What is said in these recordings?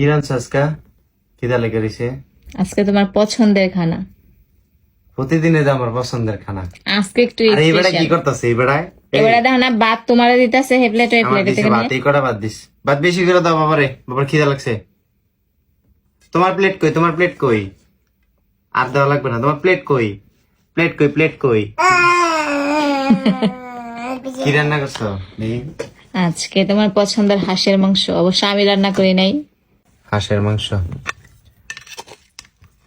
কি রান্না আজকে? খিদা লেগে রইছে। আজকে তোমার পছন্দের খানা। প্রতিদিনে যে আমার পছন্দের খানা। আজকে একটু আরে এই বেড়া কি স্পেশাল। করতেছে? এই বেড়ায় এবারে দেখো না ভাত তোমারে দিতেছে হে প্লেট ওই আমার প্লেটে দিছে থেকে ভাত, নিয়ে। এই কটা ভাত দিস। ভাত বেশি করে দাও বাবারে, বাবার খিদা লাগছে। তোমার প্লেট কই? তোমার প্লেট কই? আর দেওয়া লাগবে না। তোমার প্লেট কই? প্লেট কই? প্লেট কই? কি রান্না করছো? দেখি। আজকে তোমার পছন্দের হাঁসের মাংস, অবশ্য আমি রান্না করি নাই। হাঁসের মাংস।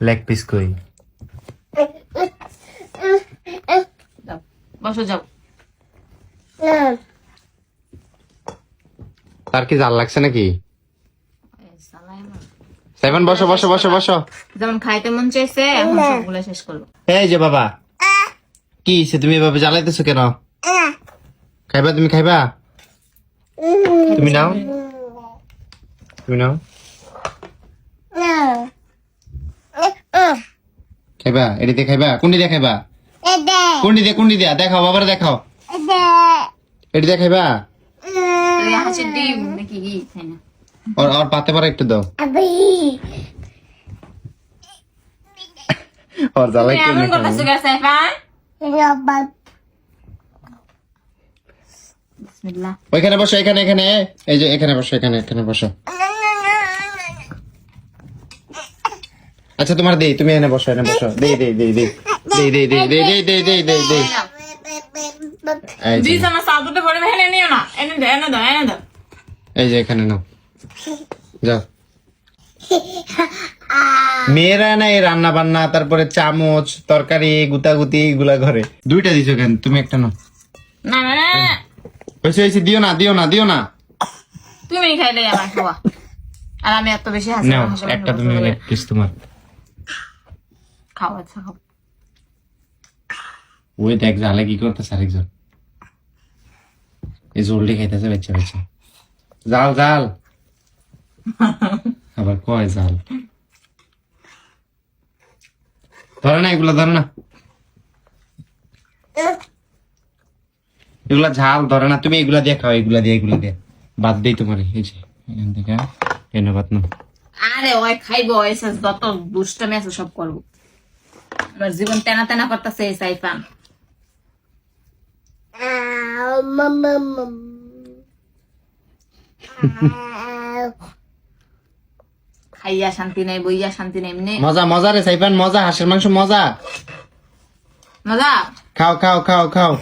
লেগ পিস কই? বসো যাও। তার কি জাল লাগছে নাকি? সাইমন বসো বসো বসো বসো। যেমন খাইতে মন চাইছে এখন সবগুলো শেষ করলো। এই যে বাবা, কি হইছে? তুমি এভাবে জ্বালাইতেছো কেন? খাইবা? তুমি খাইবা? তুমি নাও, তুমি নাও। খাইবা? এটি দিয়ে খাইবা? কোনটি দিয়ে খাইবা? কোনটি দিয়া দেখাও, বাবার দেখাও। এটি দিয়ে খাইবা? হাঁসের ডিম নাকি কি খাই না। আর পাতে পারে একটু দাও। আর জ্বালাই কেন? এমন করতেছো কেন সাইফান? বিসমিল্লাহ। ওইখানে বসো, এখানে এখানে, এই যে এখানে বসো, এখানে এখানে বসো। আচ্ছা তোমার দেই, তুমি এনে বসো, এনে বসো। দেই দেই দেই দেই দেই দেই দেই দেই দেই দেই দেই দেই দেই। এই যে, দিস আমার সাদুতে পড়ে ভেনে নিও না। এনে দাও এনে দাও এনে দাও। এই যে এখানে নাও, যাও। মেয়েরা না এই রান্না বান্না, তারপরে চামচ তরকারি গুতাগুতি এগুলা ঘরে। দুইটা দিছো কেন? তুমি একটা নাও। না না না না। হয়েছে হয়েছে, দিও না দিও না দিও না। তুমি খাইলে আমার খাওয়া। আর আমি এত বেশি হাসি নাও একটা, তুমি লেগ পিস তোমার। খাওয়া আচ্ছা খাও। ওই দেখ জালে কি করতেছে আরেকজন। এই জলদি খাইতেছে বাচ্চা বাচ্চা। জাল জাল, আবার কয় জাল। ধরে না এগুলা, ধরে না এগুলা, ঝাল ধরে না। তুমি এগুলা দিয়ে খাও, এগুলা দিয়ে এগুলা দিয়ে। বাদ দেই তোমার, এই যে এখান থেকে এনে বাদ নাও। আরে ওই খাইবো এসে যত দুষ্টমি আছে সব করবো। আমার জীবন তেনা তেনা করতেছে এই সাইফান। খাইয়া শান্তি নাই, বইয়া শান্তি নাই, এমনি মজা মজা রে সাইফান, মজা। হাঁসের মাংস মজা। মজা। খাও খাও খাও খাও।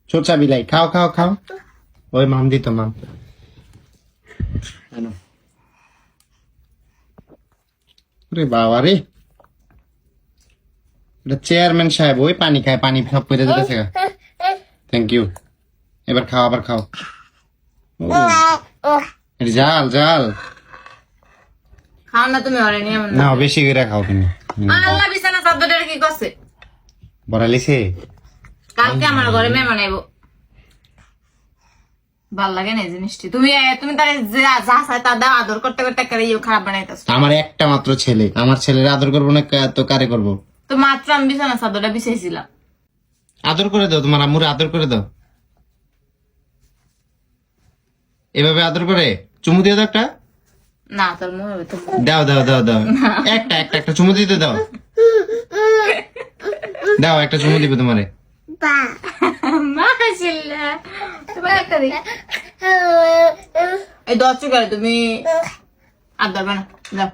ছোট্টা বিলাই, খাও খাও খাও। ওই মাম দিত, মাম। রে বাবা রে, এটা চেয়ারম্যান সাহেব, ওই পানি খায়, পানি সব করে দিতেছে। Thank you. এবার খাও, আবার খাও। ও, এটা জাল জাল। খাও না তুমি ওরে নিয়ে এমন না বেশি করে খাও তুমি। আল্লাহ বিছানা চাদরের কি করছে? বড়ালিছে। কালকে আমার ঘরে মেহমান আইবো। ভাল লাগে না এই জিনিসটি। তুমি তুমি তার যা চাই তা দাও, আদর করতে করতে করে খারাপ বানাইতেছো। আমার একটা মাত্র ছেলে, আমার ছেলের আদর করবো না তো কারে করবো? তো মাত্র আমি বিছানা চাদরটা বিছাইছিলাম। আদর করে দাও, তোমার আম্মুরে আদর করে দাও। এভাবে আদর করে চুমু দিয়ে দাও একটা। না তোর মুখে তো দাও দাও দাও দাও, একটা একটা একটা চুমু দিতে দাও। দাও একটা চুমু দিবে তোমারে। মাশাআল্লাহ। তোমার একটা দি। এই দচ্চু করে তুমি আদর বানা দাও।